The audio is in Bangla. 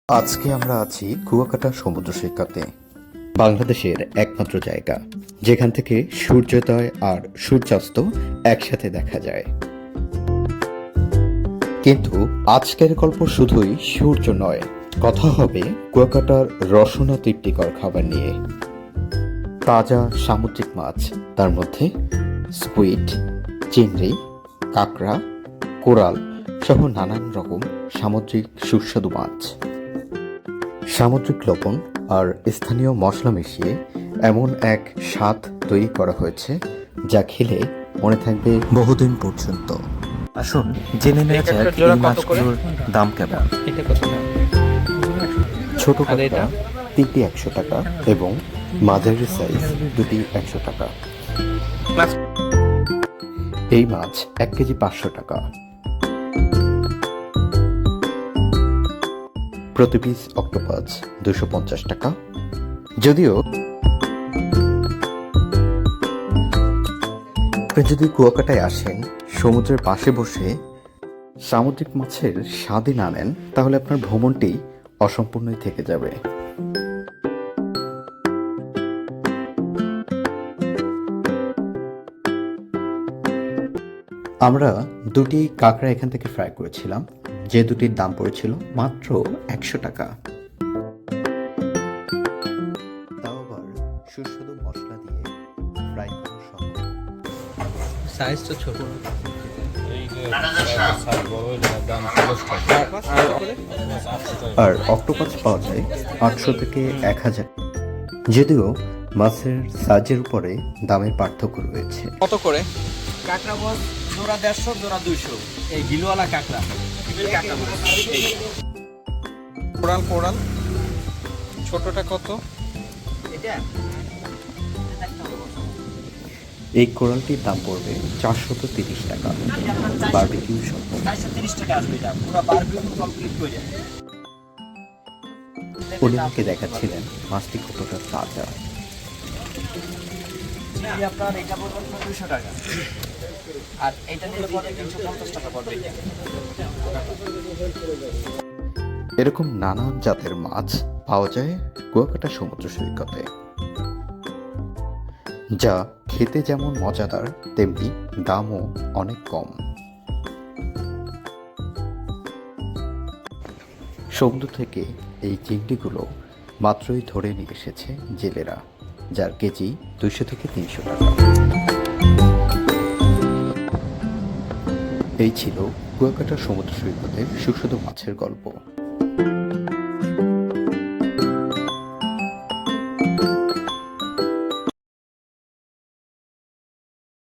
আজকে আমরা আছি কুয়াকাটা সমুদ্র সৈকতে, বাংলাদেশের একমাত্র জায়গা যেখান থেকে সূর্যোদয় আর সূর্যাস্ত একসাথে দেখা যায়। কিন্তু আজকের গল্প শুধুই সূর্য নয়, কথা হবে কুয়াকাটার রসনা তৃপ্তিকর খাবার নিয়ে। তাজা সামুদ্রিক মাছ, তার মধ্যে স্কুইড, চিংড়ি, কাঁকড়া, কোরাল সহ নানান রকম সামুদ্রিক সুস্বাদু মাছ। সামুদ্রিক লবণ আর স্থানীয় মশলা মিশিয়ে এমন এক স্বাদ তৈরি করা হয়েছে যা খেলে মনে থাকবে বহুদিন পর্যন্ত। আসুন জেনে নেওয়া যাক এই মাছগুলোর দাম কেমন। ছোট কাঁকড়া 3টি 100 টাকা এবং মাঝারি সাইজ 2টি 100 টাকা। এই মাছ 1 কেজি 500 টাকা। প্রতি পিস অক্টোপাস 250 টাকা। যদিও আপনি যদি কুয়াকাটায় আসেন, সমুদ্রের পাশে বসে সামুদ্রিক মাছের স্বাদই না নেন, তাহলে আপনার ভ্রমণটি অসম্পূর্ণই থেকে যাবে। আমরা 2টি কাঁকড়া এখান থেকে ফ্রাই করেছিলাম, যে দুটির দাম পড়েছিল মাত্র 100 টাকা। তাও আবার সুস্বাদু মশলা দিয়ে ফ্রাই করা সম্ভব। সাইজ তো ছোট। আর অক্টোপাস পাওয়া যায় 800 থেকে 1000। যদিও মাছের সাইজের উপরে দামের পার্থক্য রয়েছে। কত করে কাঁকড়া বল? জোড়া 150, জোড়া 200। এই গিলওয়ালা কাঁকড়া। কোরাল কোরাল ছোটটা কত? এটা এই কোরালটির দাম পড়বে 430 টাকা, বারবিকিউ সহ। 430 টাকা আসবে এটা, পুরো বারবিকিউ কমপ্লিট করে। উনি আমাকে দেখাচ্ছিলেন মাছটি কতটা তাজা। এই আপনার এটা পড়বে 200 টাকা, আর এটা নিলে পড়বে 350 টাকা পড়বে। এরকম নানান জাতের মাছ পাওয়া যায় কুয়াকাটা সমুদ্র সৈকতে, যা খেতে যেমন মজাদার তেমনি দামও অনেক কম। সমুদ্র থেকে এই চিংড়িগুলো মাত্রই ধরে নিয়ে এসেছে জেলেরা, যার কেজি 200 থেকে 300 টাকা। এই ছিল কুয়াকাটা সমুদ্র সৈকতের সুস্বাদু মাছের গল্প।